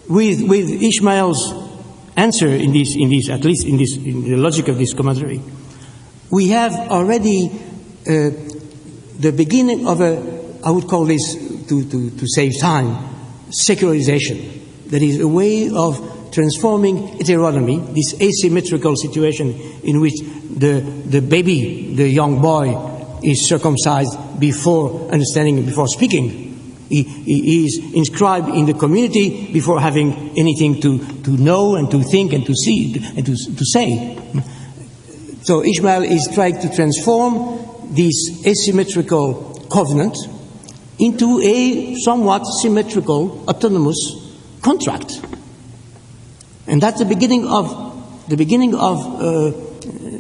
with Ishmael's answer in the logic of this commentary, we have already the beginning of I would call this, to save time, secularization. That is a way of transforming heteronomy, this asymmetrical situation in which the baby, the young boy, is circumcised before understanding and before speaking. He is inscribed in the community before having anything to know and to think and to see and to say. So Ishmael is trying to transform this asymmetrical covenant into a somewhat symmetrical, autonomous contract. And that's the beginning of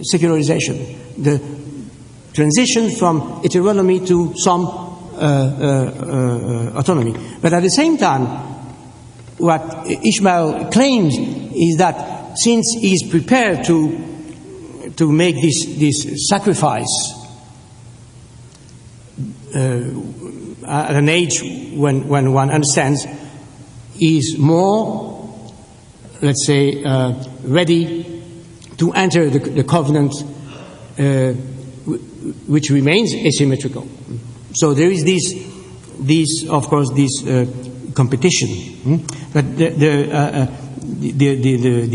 secularization, the transition from heteronomy to some autonomy. But at the same time, what Ishmael claims is that since he is prepared to make this sacrifice at an age when one understands, he is more, let's say, ready to enter the covenant, which remains asymmetrical. So there is this of course, this competition. But the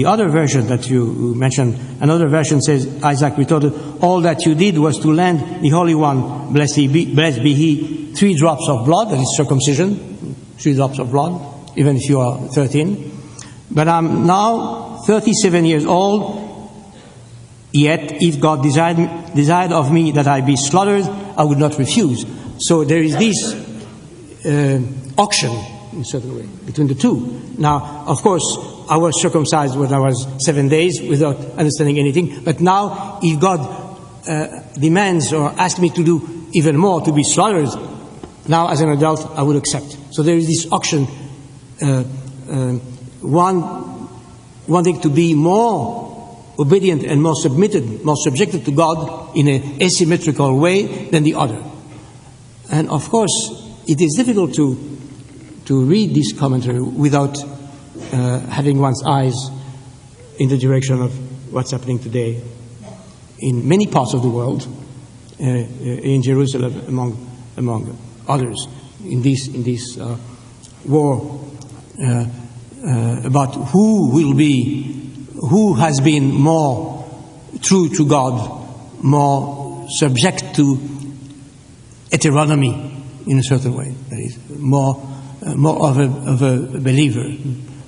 other version that you mentioned, another version says, Isaac retorted, all that you did was to lend the Holy One, blessed be He, 3 drops of blood, that is circumcision, 3 drops of blood, even if you are 13. But I'm now 37 years old, yet if God desired of me that I be slaughtered, I would not refuse. So there is this auction, in a certain way, between the two. Now, of course, I was circumcised when I was 7 days without understanding anything. But now, if God demands or asks me to do even more, to be slaughtered, now as an adult, I would accept. So there is this auction, wanting to be more obedient and more submitted, more subjected to God in an asymmetrical way than the other. And of course, it is difficult to read this commentary without having one's eyes in the direction of what's happening today in many parts of the world, in Jerusalem among others, in this war about who has been more true to God, more subject to heteronomy in a certain way, that is, more of a believer.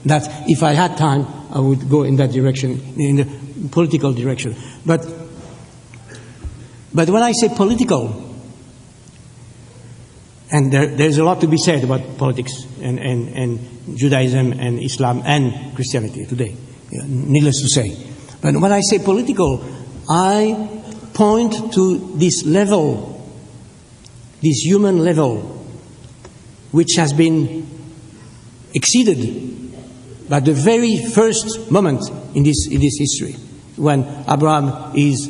That if I had time, I would go in that direction, in the political direction. But when I say political, and there's a lot to be said about politics and Judaism and Islam and Christianity today, needless to say. But when I say political, I point to this level, this human level, which has been exceeded by the very first moment in this history, when Abraham is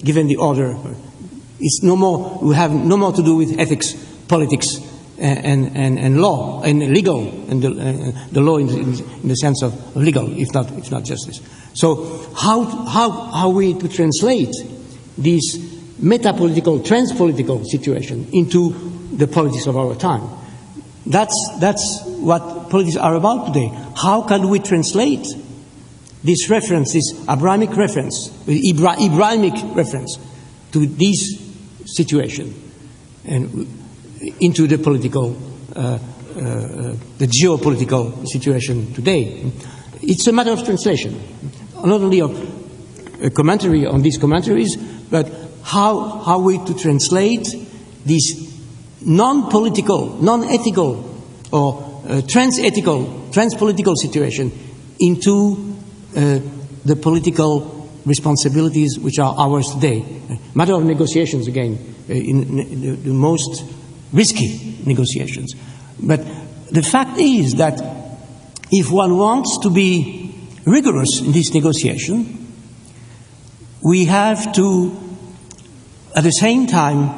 given the order. It's no more. We have no more to do with ethics, politics, and law and legal, and the law in the sense of legal, if not justice. So how we to translate this meta-political, trans-political situation into the politics of our time? That's what politics are about today. How can we translate this reference, this Abrahamic reference, to this situation and into the political, the geopolitical situation today? It's a matter of translation, not only of a commentary on these commentaries, but how we to translate this non-political, non-ethical, or trans-political situation into the political responsibilities which are ours today. Matter of negotiations, again, in the most risky negotiations. But the fact is that if one wants to be rigorous in this negotiation, we have to, at the same time,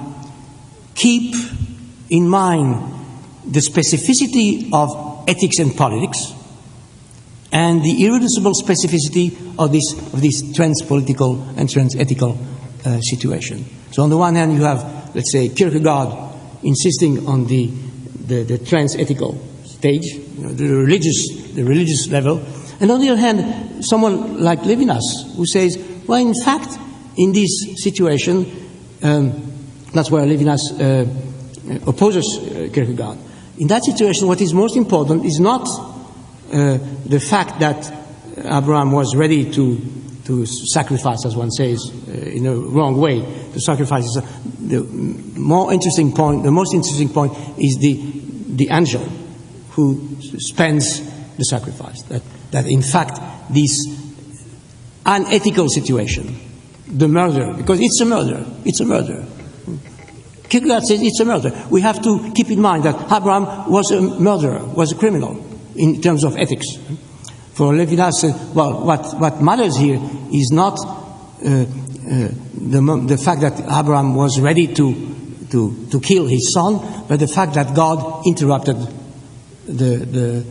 keep in mind the specificity of ethics and politics, and the irreducible specificity of this trans-political and trans-ethical situation. So on the one hand, you have, let's say, Kierkegaard insisting on the trans-ethical stage, the religious level, and on the other hand, someone like Levinas, who says, well, in fact, in this situation, that's where Levinas opposes Kierkegaard. In that situation, what is most important is not the fact that Abraham was ready to sacrifice, as one says, in a wrong way, to sacrifice. The most interesting point is the angel who spends the sacrifice. That in fact, this unethical situation, the murder, because it's a murder. Kierkegaard says it's a murder. We have to keep in mind that Abraham was a murderer, was a criminal in terms of ethics. For Levinas, well, what matters here is not the fact that Abraham was ready to kill his son, but the fact that God interrupted the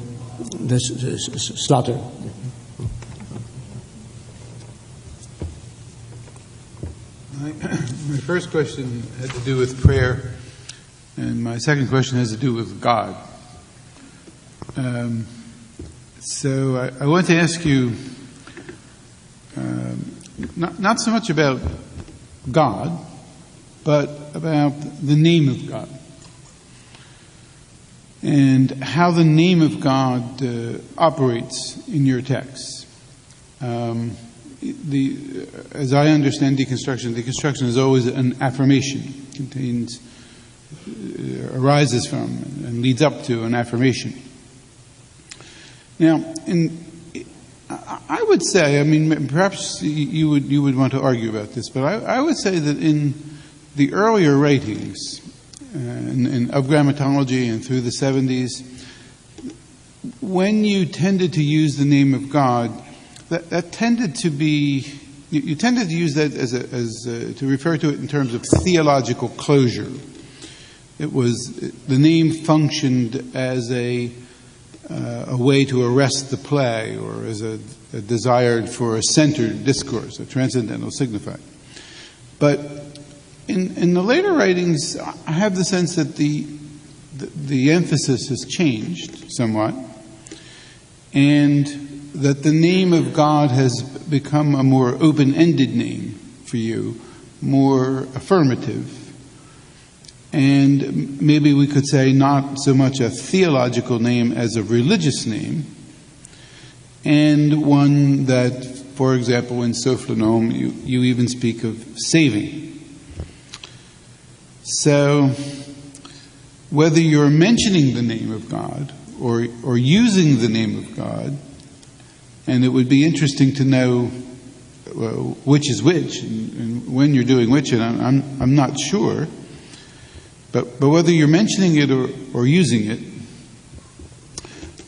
slaughter. My first question had to do with prayer, and my second question has to do with God. So I want to ask you not so much about God, but about the name of God, and how the name of God operates in your texts. As I understand deconstruction is always an affirmation, arises from and leads up to an affirmation. Now, I would say, I mean, perhaps you would want to argue about this, but I would say that in the earlier writings of grammatology and through the 70s, when you tended to use the name of God, that tended to be, you tended to use that to refer to it in terms of theological closure. It was, the name functioned as a way to arrest the play, or as a desire for a centered discourse, a transcendental signifier. But in the later writings, I have the sense that the emphasis has changed somewhat, and that the name of God has become a more open-ended name for you, more affirmative. And maybe we could say not so much a theological name as a religious name, and one that, for example, in Sophlonome, you even speak of saving. So, whether you're mentioning the name of God or using the name of God, and it would be interesting to know which is which, and when you're doing which, and I'm not sure. But whether you're mentioning it or using it,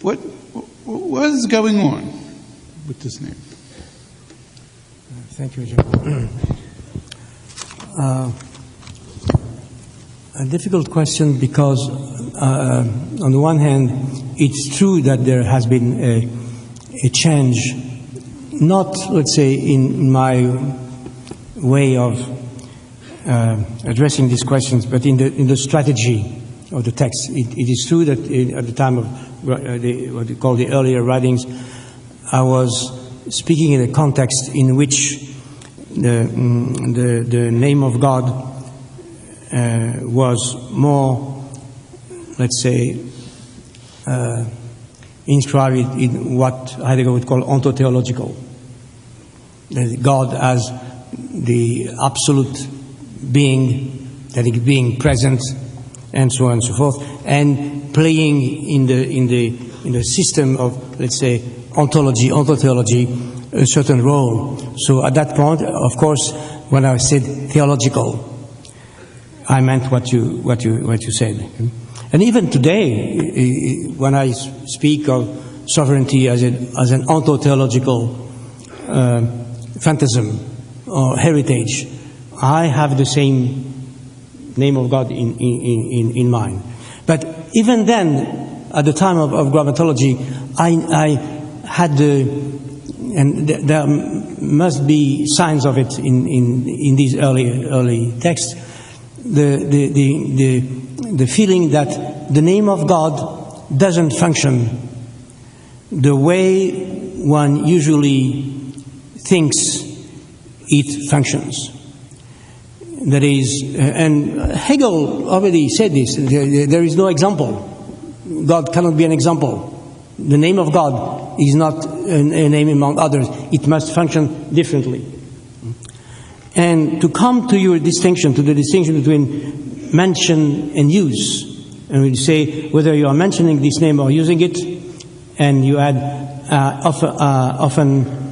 what is going on with this name? Thank you, John. A difficult question because, on the one hand, it's true that there has been a change, not, let's say, in my way of addressing these questions, but in the strategy of the text. It is true that at the time of what you call the earlier writings, I was speaking in a context in which the name of God was more, let's say, inscribed in what Heidegger would call ontotheological. God as the absolute being, that is being present, and so on and so forth, and playing in the system of, let's say, ontology, ontotheology, a certain role. So at that point, of course, when I said theological, I meant what you said. And even today, when I speak of sovereignty as an ontotheological phantasm or heritage, I have the same name of God in mind. But even then, at the time of grammatology, I had and there must be signs of it in these early texts, the feeling that the name of God doesn't function the way one usually thinks it functions. That is, and Hegel already said this, there is no example. God cannot be an example. The name of God is not a name among others. It must function differently. And to come to your distinction, to the distinction between mention and use, and we say whether you are mentioning this name or using it, and you add often.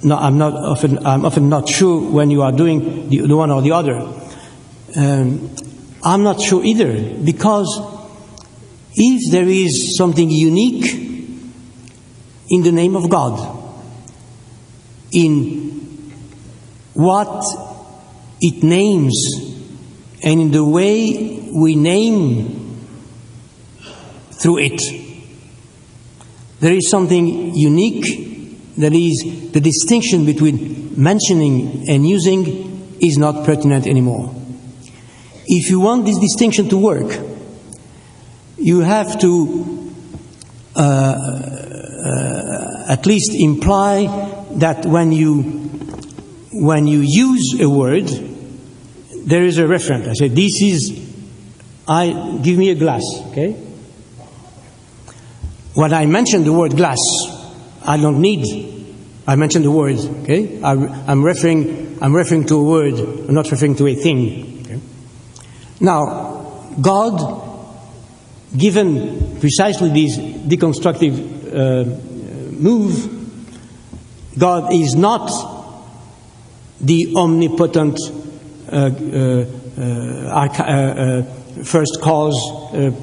No, I'm often not sure when you are doing the one or the other. I'm not sure either, because if there is something unique in the name of God, in what it names and in the way we name through it, there is something unique. That is, the distinction between mentioning and using is not pertinent anymore. If you want this distinction to work, you have to at least imply that when you use a word, there is a referent. I say, this is, give me a glass, okay? When I mention the word glass, I don't need. I mentioned the word. Okay, I'm referring to a word. I'm not referring to a thing. Okay? Now, God, given precisely this deconstructive move, God is not the omnipotent first cause,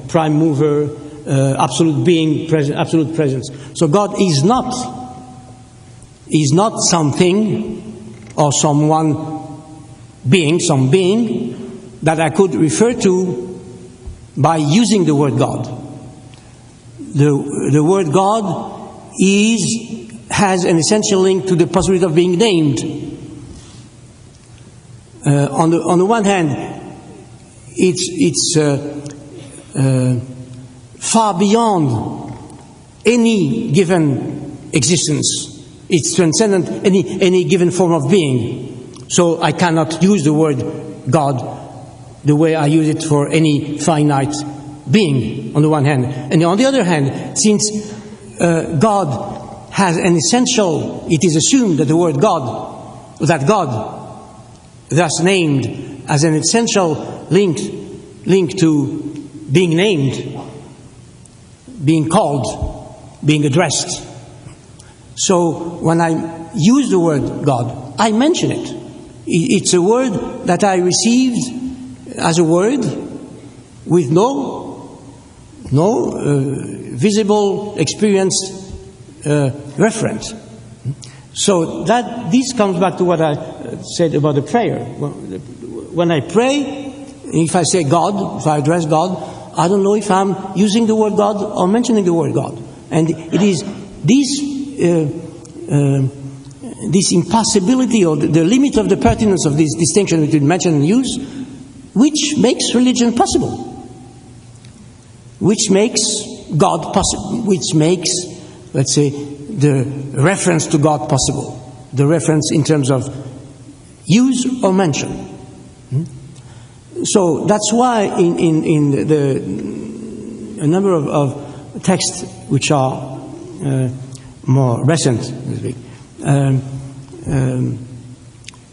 prime mover, absolute being, absolute presence. So God is not something or someone being, some being that I could refer to by using the word God. The word God has an essential link to the possibility of being named. On the one hand, it's far beyond any given existence. It's transcendent any given form of being. So I cannot use the word God the way I use it for any finite being, on the one hand. And on the other hand, since God has an essential, it is assumed that the word God, that God, thus named, as an essential link to being named, being called, being addressed. So when I use the word God, I mention it. It's a word that I received as a word with no visible, experienced reference. So that this comes back to what I said about the prayer. When I pray, if I say God, if I address God, I don't know if I'm using the word God or mentioning the word God. And it is this impossibility or the limit of the pertinence of this distinction between mention and use, which makes religion possible, which makes God possible, which makes, let's say, the reference to God possible, the reference in terms of use or mention. So that's why in a number of texts which are more recent,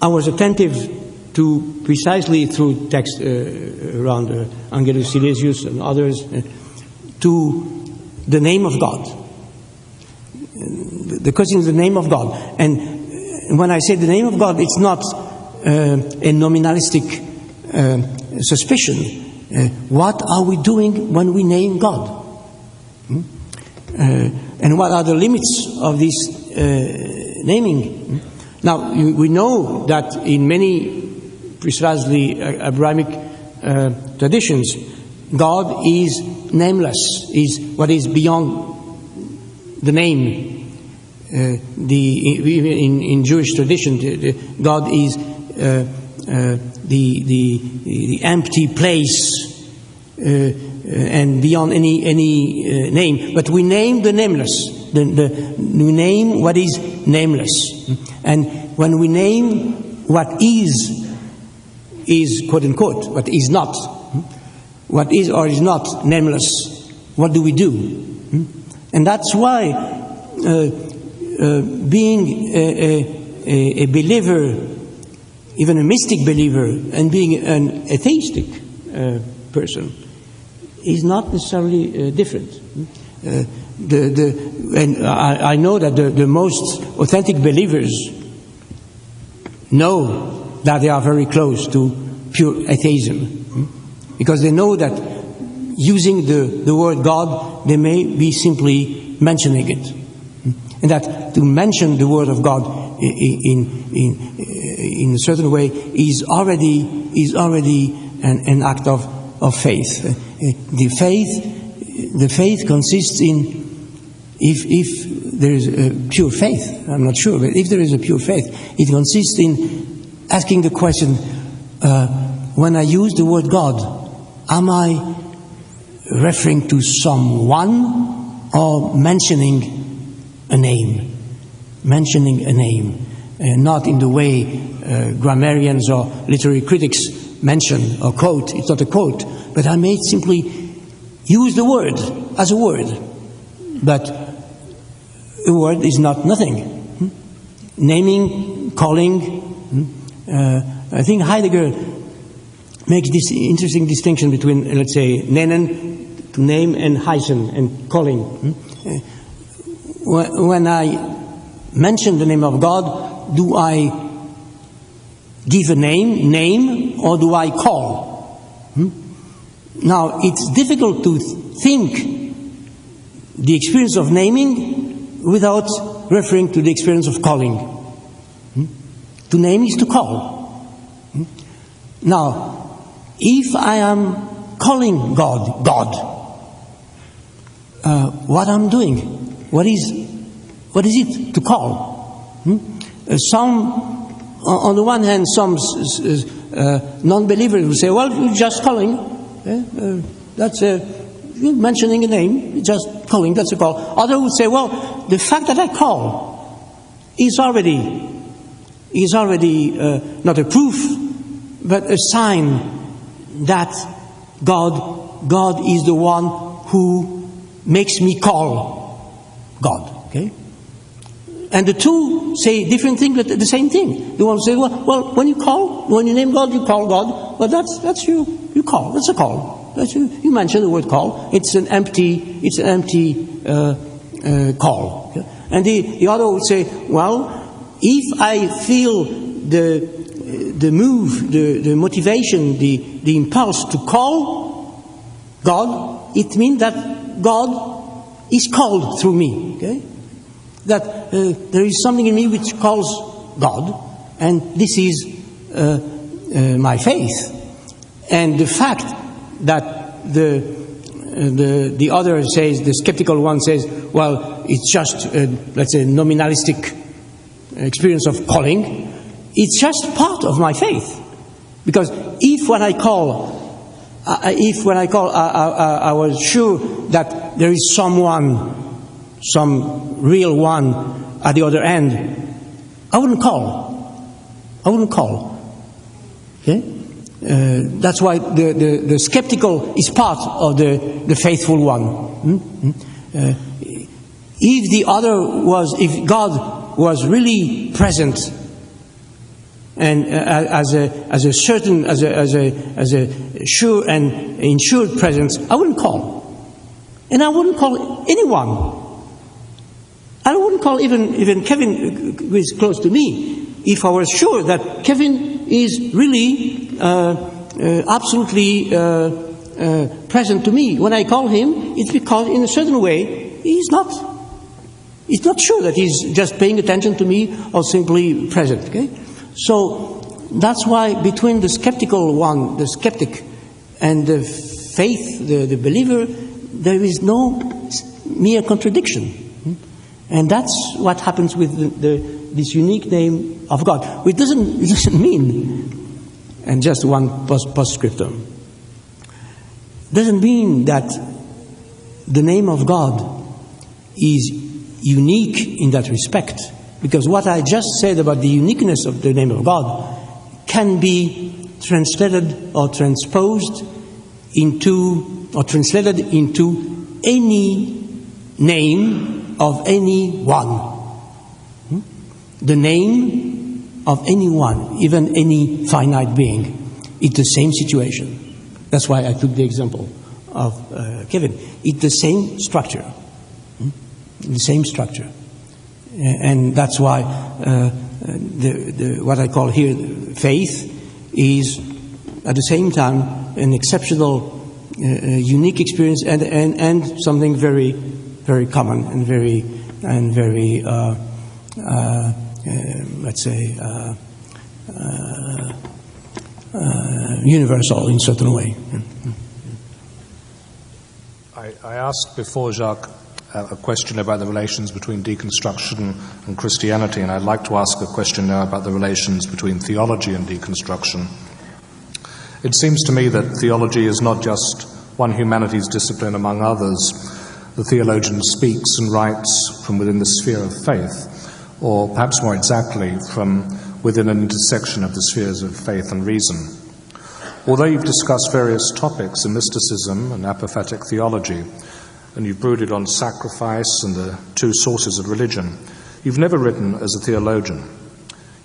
I was attentive to precisely through texts around Angelus Silesius and others to the name of God. The question is the name of God. And when I say the name of God, it's not a nominalistic suspicion. What are we doing when we name God? And what are the limits of this naming? Now, we know that in many precisely Abrahamic traditions, God is nameless, is what is beyond the name. In Jewish tradition, God is the empty place and beyond any name. But we name the nameless. We name what is nameless. And when we name what is quote unquote, what is not. What is or is not nameless. What do we do? And that's why being a believer, even a mystic believer, and being an atheistic person is not necessarily different. And I know that the most authentic believers know that they are very close to pure atheism, because they know that using the word God, they may be simply mentioning it, and that to mention the word of God in a certain way is already an act of faith. The faith consists in, if there is a pure faith, I'm not sure, but if there is a pure faith, it consists in asking the question, when I use the word God, am I referring to someone or mentioning a name? Mentioning a name. Not in the way grammarians or literary critics mention or quote. It's not a quote, but I may simply use the word as a word. But a word is not nothing. Naming, calling. I think Heidegger makes this interesting distinction between, let's say, nennen, to name, and heißen, and calling. When I mention the name of God, do I give a name, or do I call? Now, it's difficult to think the experience of naming without referring to the experience of calling. To name is to call. Now, if I am calling God, what I'm doing? What is it to call? Some, on the one hand, some non-believers will say, well, you're just calling. That's you're mentioning a name, just calling, that's a call. Others would say, well, the fact that I call is already not a proof, but a sign that God is the one who makes me call God. Okay? And the two say different things, but the same thing. The one say, well, when you name God, you call God. Well, that's you call. That's a call. That's you mention the word call. It's an empty call. Okay? And the other would say, well, if I feel the move, the motivation, the impulse to call God, it means that God is called through me. Okay? That there is something in me which calls God, and this is my faith. And the fact that the other says, the skeptical one says, well, it's just let's say nominalistic experience of calling, it's just part of my faith. Because if when I call, I was sure that there is someone, some real one at the other end, I wouldn't call. Okay? That's why the skeptical is part of the faithful one. If God was really present and as a sure and ensured presence, I wouldn't call, and I wouldn't call anyone. I wouldn't call even Kevin, who is close to me, if I was sure that Kevin is really absolutely present to me. When I call him, it's because in a certain way he's not sure that he's just paying attention to me or simply present. Okay? So that's why between the skeptical one, the skeptic, and the faith, the believer, there is no mere contradiction. And that's what happens with this unique name of God. It doesn't mean, and just one postscriptum, doesn't mean that the name of God is unique in that respect. Because what I just said about the uniqueness of the name of God can be translated or transposed into, or translated into any name of anyone. The name of anyone, even any finite being, it's the same situation. That's why I took the example of Kevin. It's the same structure. The same structure. And that's why what I call here faith is at the same time an exceptional, unique experience and something very, very common and very let's say universal in a certain way. I asked before, Jacques, a question about the relations between deconstruction and Christianity, and I'd like to ask a question now about the relations between theology and deconstruction. It seems to me that theology is not just one humanities discipline among others. The theologian speaks and writes from within the sphere of faith, or perhaps more exactly, from within an intersection of the spheres of faith and reason. Although you've discussed various topics in mysticism and apophatic theology, and you've brooded on sacrifice and the two sources of religion, you've never written as a theologian.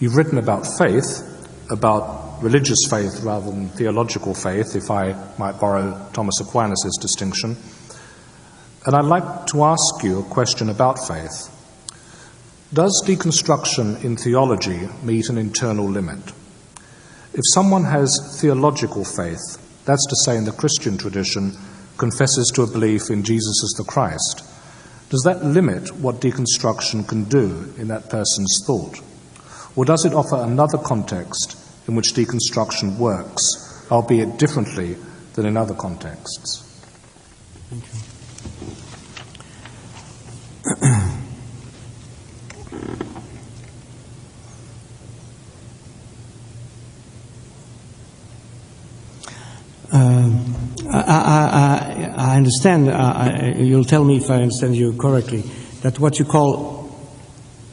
You've written about faith, about religious faith rather than theological faith, if I might borrow Thomas Aquinas' distinction. And I'd like to ask you a question about faith. Does deconstruction in theology meet an internal limit? If someone has theological faith, that's to say in the Christian tradition, confesses to a belief in Jesus as the Christ, does that limit what deconstruction can do in that person's thought? Or does it offer another context in which deconstruction works, albeit differently than in other contexts? Thank you. I understand, you'll tell me if I understand you correctly, that what you call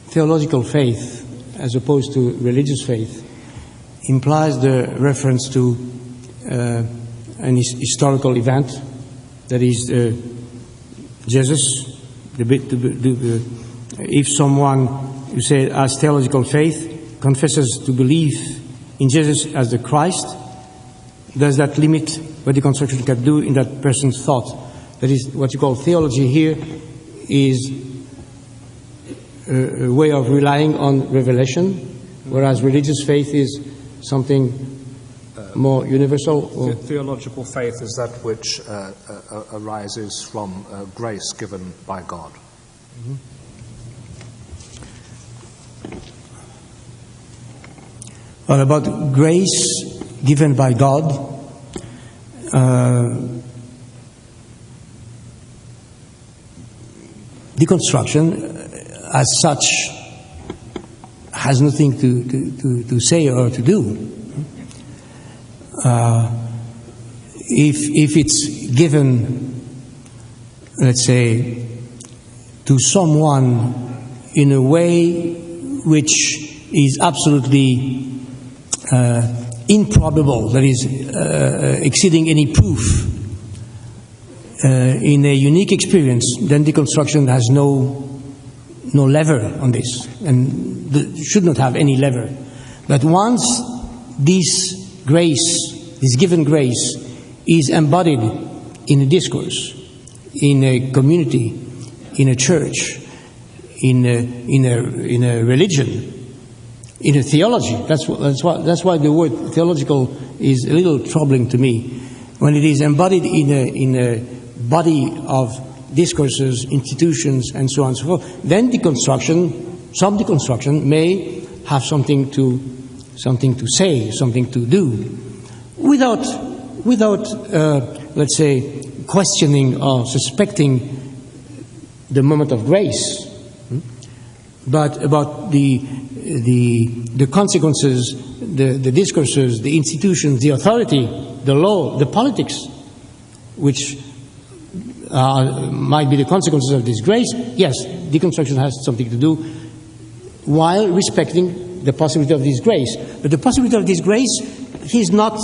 theological faith as opposed to religious faith implies the reference to an historical event, that is Jesus. If someone, you say, has theological faith, confesses to believe in Jesus as the Christ, does that limit what deconstruction can do in that person's thought? That is, what you call theology here is a way of relying on revelation, whereas religious faith is something more universal. Theological faith is that which arises from grace given by God. Mm-hmm. Well, about grace given by God, deconstruction as such has nothing to say or to do. If it's given, let's say, to someone in a way which is absolutely improbable, that is exceeding any proof, in a unique experience, then deconstruction has no lever on this, and should not have any lever. But once this grace, this given grace, is embodied in a discourse, in a community, in a church, in a religion, in a theology. That's why the word theological is a little troubling to me. When it is embodied in a body of discourses, institutions, and so on and so forth, then some deconstruction may have something to say, something to do, without let's say, questioning or suspecting the moment of grace, but about the consequences, the discourses, the institutions, the authority, the law, the politics, which might be the consequences of this grace. Yes, deconstruction has something to do, while respecting the possibility of this grace. But the possibility of this grace is not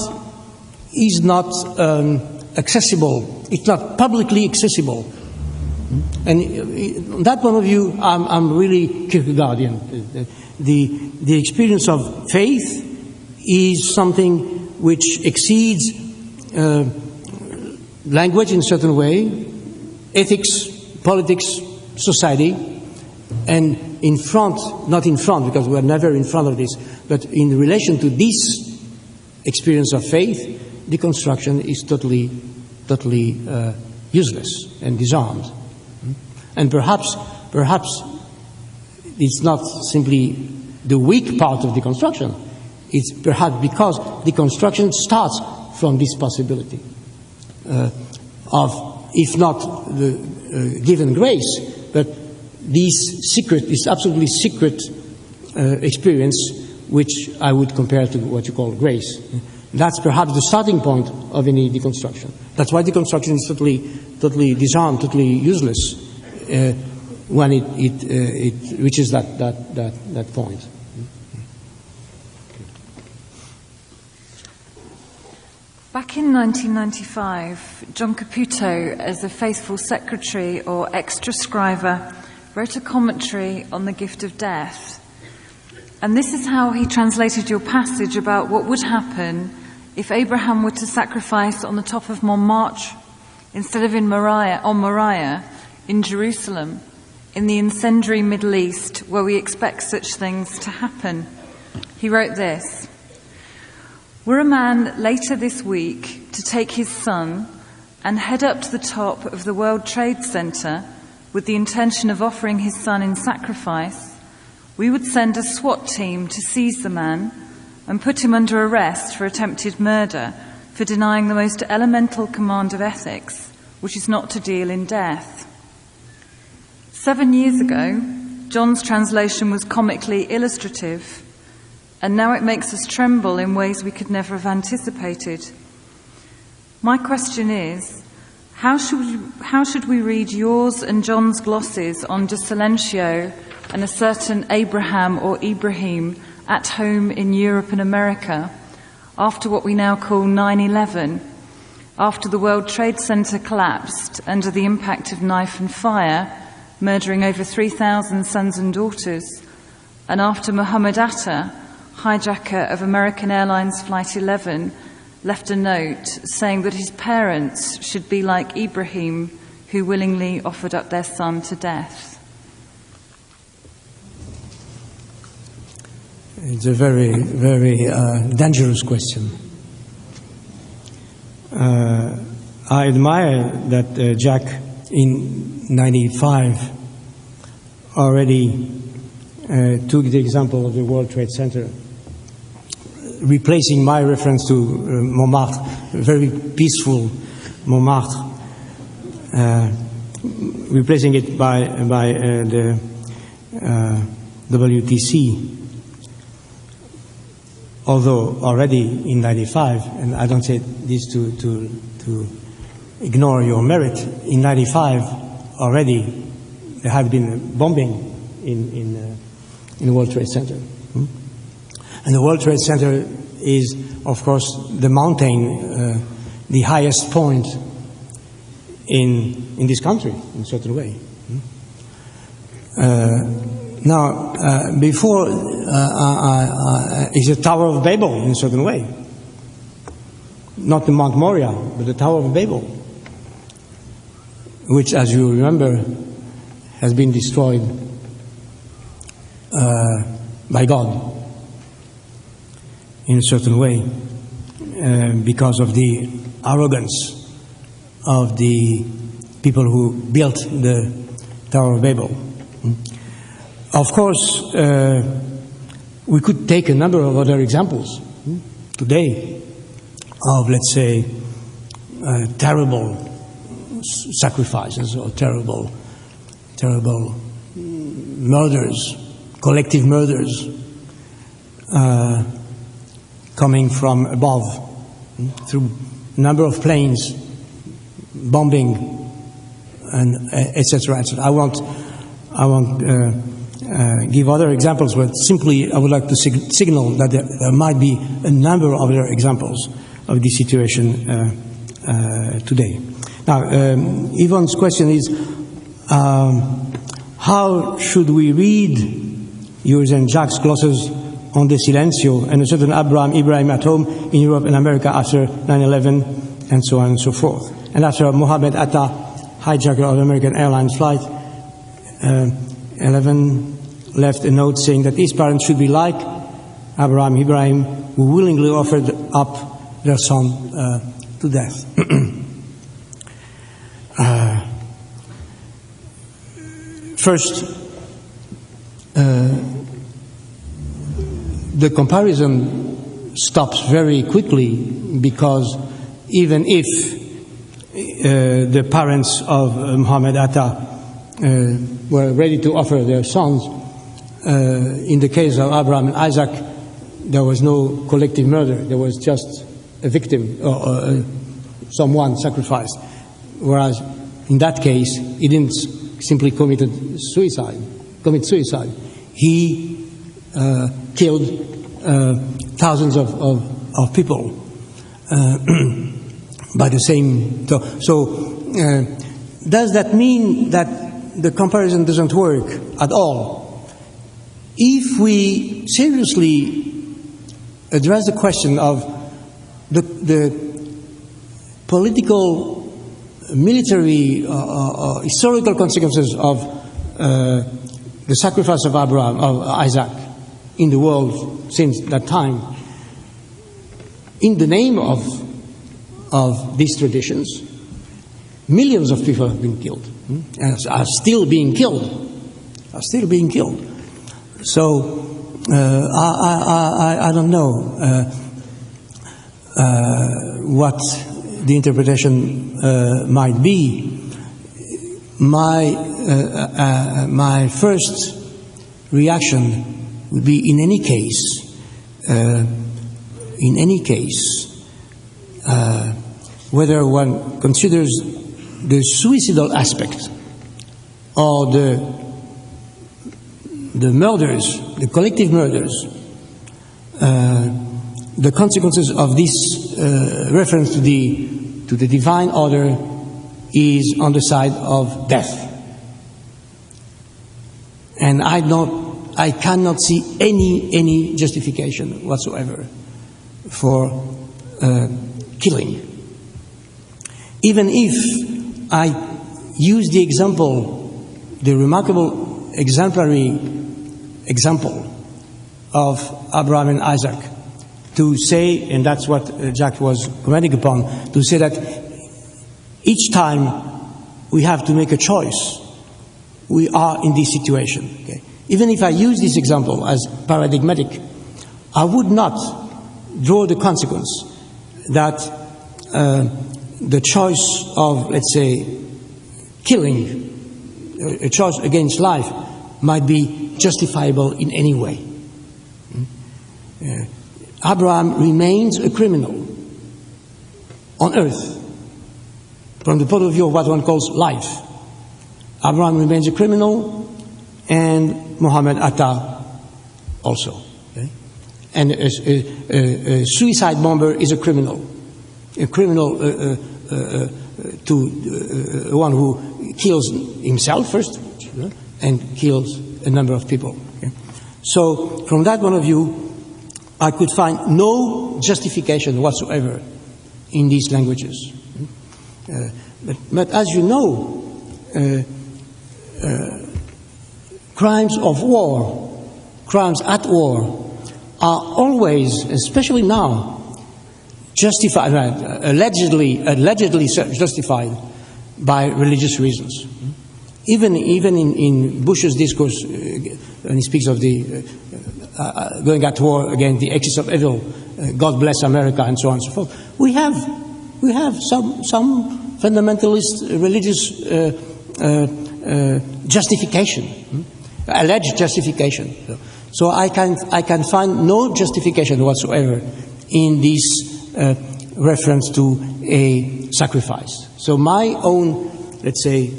accessible. It's not publicly accessible. And on that point of view, I'm really Kierkegaardian. The experience of faith is something which exceeds language in a certain way, ethics, politics, society, and in front, not in front, because we're never in front of this, but in relation to this experience of faith, deconstruction is totally useless and disarmed. And perhaps it's not simply the weak part of deconstruction. It's perhaps because deconstruction starts from this possibility of, if not the given grace, but this absolutely secret experience, which I would compare to what you call grace. That's perhaps the starting point of any deconstruction. That's why deconstruction is totally disarmed, totally useless when it reaches that point. Back in 1995, John Caputo, as a faithful secretary or extra scriver, wrote a commentary on the gift of death. And this is how he translated your passage about what would happen if Abraham were to sacrifice on the top of Montmartre instead of on Moriah in Jerusalem, in the incendiary Middle East, where we expect such things to happen. He wrote this: "Were a man later this week to take his son and head up to the top of the World Trade Center with the intention of offering his son in sacrifice, we would send a SWAT team to seize the man and put him under arrest for attempted murder for denying the most elemental command of ethics, which is not to deal in death." 7 years ago, John's translation was comically illustrative, and now it makes us tremble in ways we could never have anticipated. My question is, how should we read yours and John's glosses on de silentio and a certain Abraham or Ibrahim at home in Europe and America after what we now call 9/11, after the World Trade Center collapsed under the impact of knife and fire, murdering over 3,000 sons and daughters, and after Mohammed Atta, hijacker of American Airlines Flight 11, left a note saying that his parents should be like Ibrahim, who willingly offered up their son to death? It's a very, very dangerous question. I admire that Jacques in 95 already took the example of the World Trade Center, replacing my reference to Montmartre, very peaceful Montmartre, replacing it by the WTC. Although already in 95, and I don't say this to ignore your merit, in 95 already there had been bombing in the World Trade Center. And the World Trade Center is, of course, the mountain, the highest point in this country, in a certain way. Now, before is the Tower of Babel, in a certain way. Not the Mount Moriah, but the Tower of Babel, which, as you remember, has been destroyed by God in a certain way because of the arrogance of the people who built the Tower of Babel. Of course, we could take a number of other examples today of, let's say, terrible sacrifices or terrible murders, collective murders coming from above through a number of planes, bombing, and etc. etc. I won't give other examples, but simply I would like to signal that there might be a number of other examples of this situation today. Now, Yvonne's question is, how should we read yours and Jacques' glosses on the silencio and a certain Ibrahim at home in Europe and America after 9/11 and so on and so forth? And after Mohammed Atta, hijacker of American Airlines flight 11, left a note saying that his parents should be like Ibrahim, who willingly offered up their son to death. First, the comparison stops very quickly, because even if the parents of Muhammad Atta were ready to offer their sons, in the case of Abraham and Isaac, there was no collective murder. There was just a victim or someone sacrificed. Whereas in that case, he didn't simply commit suicide. He killed thousands of people by the same. So does that mean that the comparison doesn't work at all? If we seriously address the question of the political, military, historical consequences of the sacrifice of Isaac in the world since that time, in the name of these traditions, millions of people have been killed, are still being killed. So I don't know what the interpretation might be. My first reaction would be, in any case, whether one considers the suicidal aspect or the murders, the collective murders, the consequences of this reference to the divine order is on the side of death. And I cannot see any justification whatsoever for killing. Even if I use the remarkable exemplary example of Abraham and Isaac to say, and that's what Jacques was commenting upon, to say that each time we have to make a choice, we are in this situation. Okay? Even if I use this example as paradigmatic, I would not draw the consequence that the choice of, let's say, killing, a choice against life, might be justifiable in any way. Abraham remains a criminal on earth from the point of view of what one calls life. Abraham remains a criminal, and Muhammad Atta also. Okay? And a suicide bomber is a criminal. A criminal to one who kills himself first and kills a number of people. Okay? So from that point of view, I could find no justification whatsoever in these languages. But as you know, crimes of war, crimes at war, are always, especially now, justified, allegedly justified by religious reasons. Even in Bush's discourse, when he speaks of the going at war against the axis of evil, God bless America, and so on and so forth, we have some fundamentalist religious justification, alleged justification. So I can find no justification whatsoever in this reference to a sacrifice. So my own, let's say,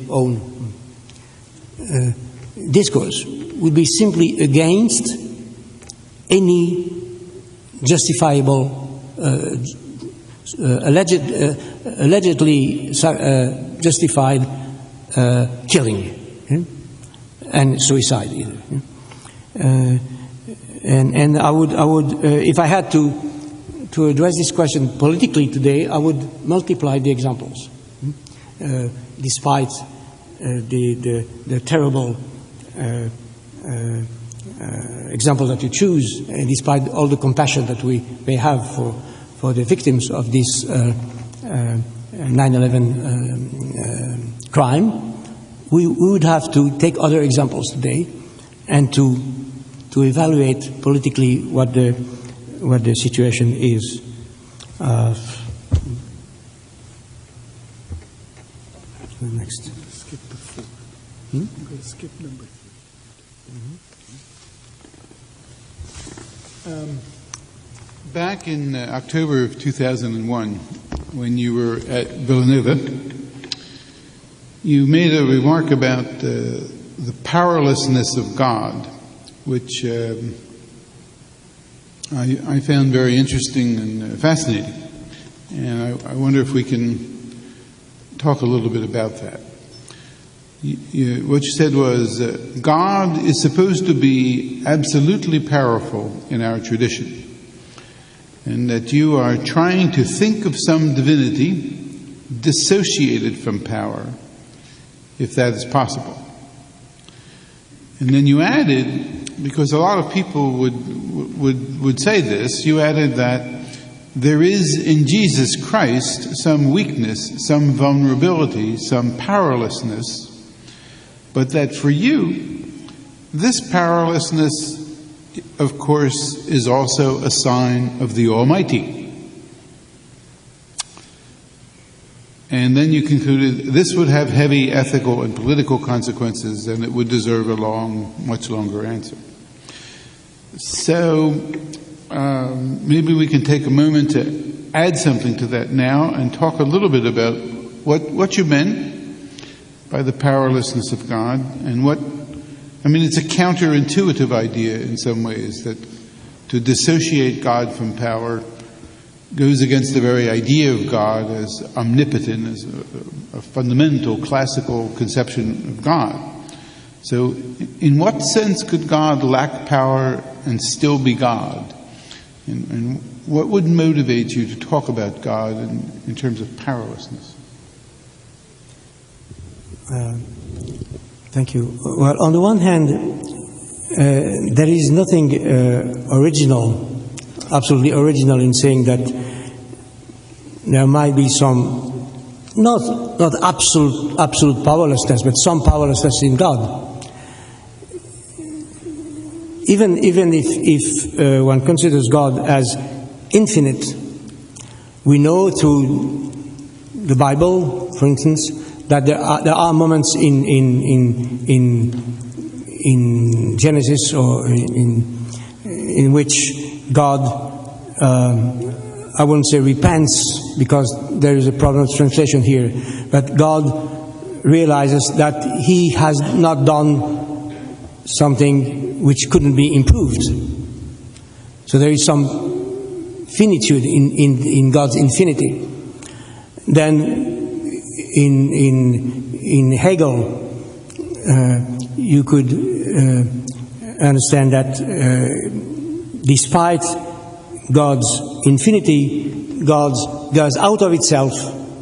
discourse would be simply against any justifiable, allegedly justified killing and suicide either. And I would, if I had to address this question politically today, I would multiply the examples, despite the terrible example that you choose, and despite all the compassion that we may have for the victims of this 9/11 crime, we would have to take other examples today and to evaluate politically what the situation is. Next. Skip the 4. I'm going to skip number 3. Back in October of 2001, when you were at Villanova, you made a remark about the powerlessness of God, which I found very interesting and fascinating. And I wonder if we can talk a little bit about that. What you said was, God is supposed to be absolutely powerful in our tradition, and that you are trying to think of some divinity dissociated from power, if that is possible. And then you added, because a lot of people would say this, you added that there is in Jesus Christ some weakness, some vulnerability, some powerlessness, but that for you, this powerlessness, of course, is also a sign of the Almighty. And then you concluded this would have heavy ethical and political consequences, and it would deserve a much longer answer. So maybe we can take a moment to add something to that now and talk a little bit about what you meant by the powerlessness of God, and it's a counterintuitive idea in some ways, that to dissociate God from power goes against the very idea of God as omnipotent, as a fundamental classical conception of God. So in what sense could God lack power and still be God? And what would motivate you to talk about God in terms of powerlessness? Thank you. Well, on the one hand, there is nothing absolutely original in saying that there might be some, not absolute powerlessness, but some powerlessness in God. Even if one considers God as infinite, we know through the Bible, for instance, that there are moments in Genesis or in which God, I wouldn't say repents, because there is a problem of translation here, but God realizes that He has not done something which couldn't be improved. So there is some finitude in God's infinity. Then in Hegel, you could understand that despite God's infinity, God goes out of itself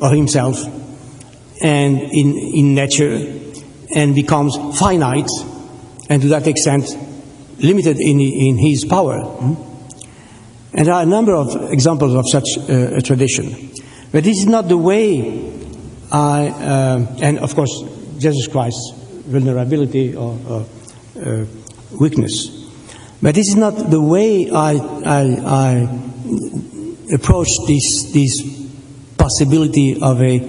or himself and in nature and becomes finite, and to that extent limited in his power. And there are a number of examples of such a tradition. But this is not the way and of course Jesus Christ's vulnerability or weakness. But this is not the way I approach this possibility of a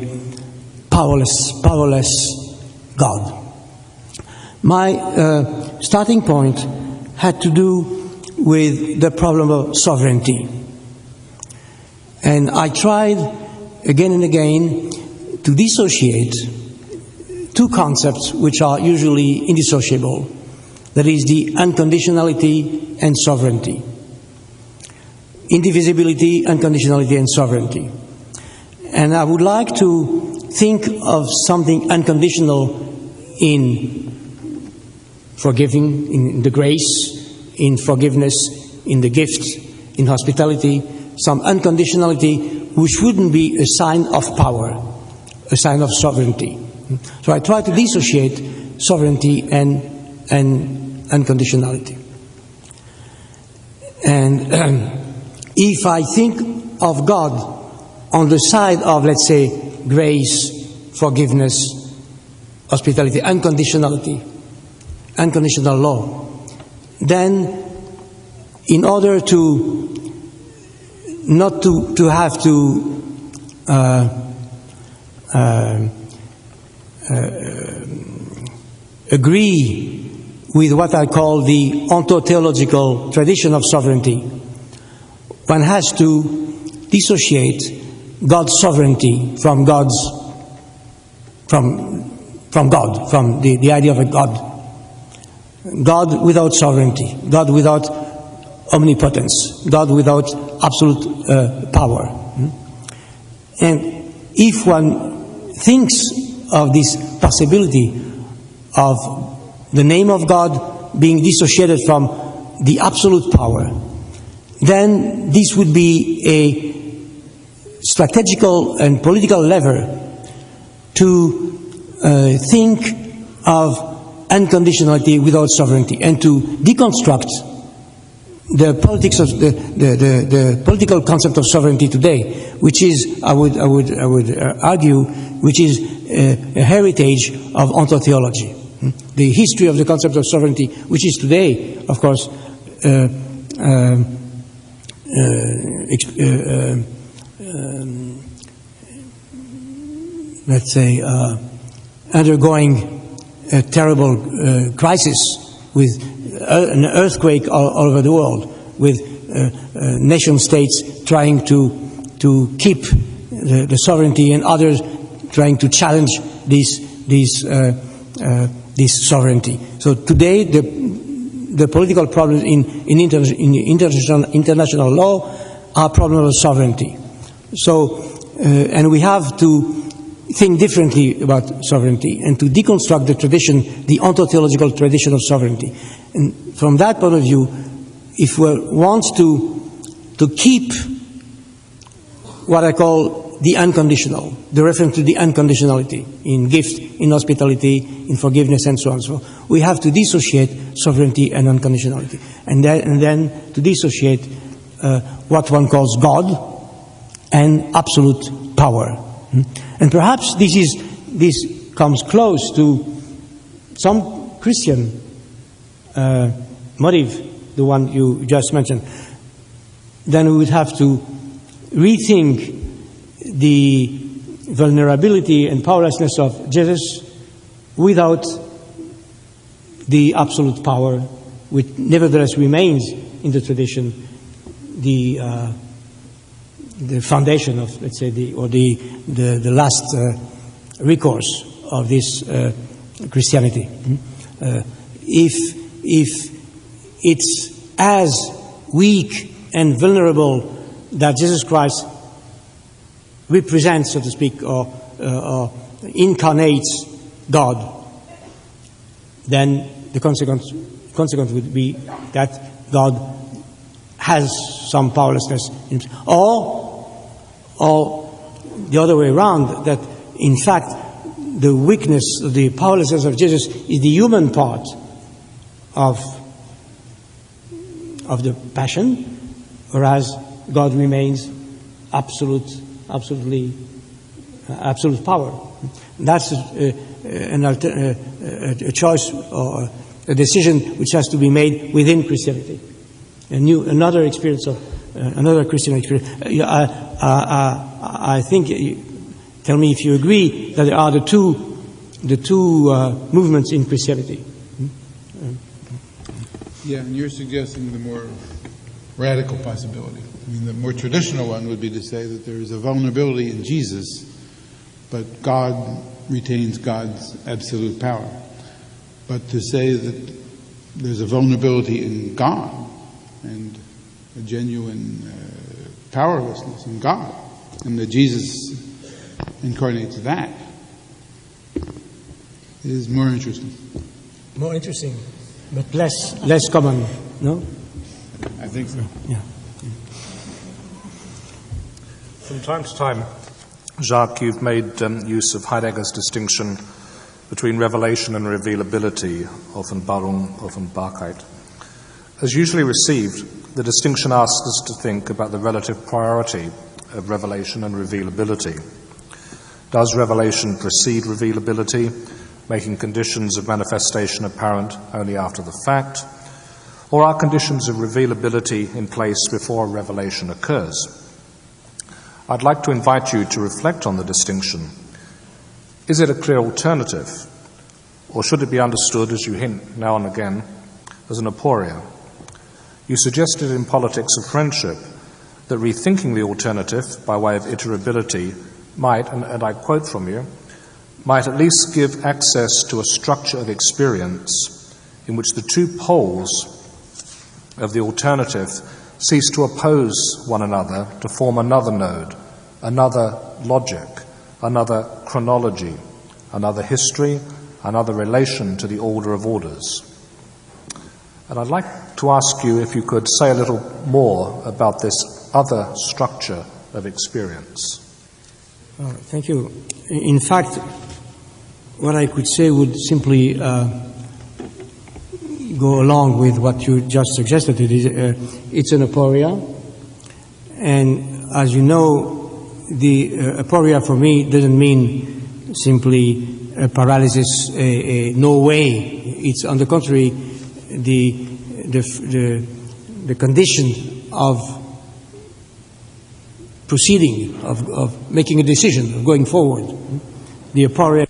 powerless God. My starting point had to do with the problem of sovereignty. And I tried again and again to dissociate two concepts which are usually indissociable. That is the unconditionality and sovereignty. Indivisibility, unconditionality, and sovereignty. And I would like to think of something unconditional in forgiving, in the grace, in forgiveness, in the gift, in hospitality, some unconditionality which wouldn't be a sign of power, a sign of sovereignty. So I try to dissociate sovereignty and unconditionality. And if I think of God on the side of, let's say, grace, forgiveness, hospitality, unconditionality, unconditional law, then in order to not to have to agree with what I call the ontotheological tradition of sovereignty, one has to dissociate God's sovereignty from God, from the idea of a God. God without sovereignty, God without omnipotence, God without absolute power. And if one thinks of this possibility of the name of God being dissociated from the absolute power, then this would be a strategical and political lever to think of unconditionality without sovereignty, and to deconstruct the politics of the political concept of sovereignty today, which is, I would argue, which is a heritage of ontotheology. The history of the concept of sovereignty, which is today, of course, let's say, undergoing a terrible crisis, with an earthquake all over the world, with nation states trying to keep the sovereignty, and others trying to challenge this sovereignty. So today, the political problems in international law are problems of sovereignty. So, and we have to think differently about sovereignty and to deconstruct the tradition, the ontotheological tradition of sovereignty. And from that point of view, if we want to keep what I call the unconditional, the reference to the unconditionality in gift, in hospitality, in forgiveness, and so on and so on, we have to dissociate sovereignty and unconditionality, and then to dissociate what one calls God and absolute power. And perhaps this comes close to some Christian motive, the one you just mentioned. Then we would have to rethink the vulnerability and powerlessness of Jesus without the absolute power, which nevertheless remains in the tradition the foundation of, let's say, the last recourse of this Christianity. If it's as weak and vulnerable that Jesus Christ represents, so to speak, or incarnates God, then the consequence would be that God has some powerlessness in himself. Or the other way around, that in fact the weakness, the powerlessness of Jesus is the human part of the passion, whereas God remains absolute power. That's a choice or a decision which has to be made within Christianity. Another experience of another Christian experience. I think Tell me if you agree that there are the two movements in Christianity. Yeah, and you're suggesting the more radical possibility. I mean, the more traditional one would be to say that there is a vulnerability in Jesus, but God retains God's absolute power. But to say that there's a vulnerability in God and a genuine powerlessness in God, and that Jesus incarnates that, is more interesting. More interesting, but less common, no? I think so. Yeah. From time to time, Jacques, you've made use of Heidegger's distinction between revelation and revealability, Offenbarung, Offenbarkeit. As usually received, the distinction asks us to think about the relative priority of revelation and revealability. Does revelation precede revealability, making conditions of manifestation apparent only after the fact? Or are conditions of revealability in place before revelation occurs? I'd like to invite you to reflect on the distinction. Is it a clear alternative, or should it be understood, as you hint now and again, as an aporia? You suggested in Politics of Friendship that rethinking the alternative by way of iterability might, and I quote from you, might at least give access to a structure of experience in which the two poles of the alternative cease to oppose one another to form another node, another logic, another chronology, another history, another relation to the order of orders. And I'd like to ask you if you could say a little more about this other structure of experience. Thank you. In fact, what I could say would simply go along with what you just suggested. It's an aporia, and as you know, the aporia for me doesn't mean simply a paralysis, no way. It's on the contrary the condition of proceeding, of making a decision, of going forward. The aporia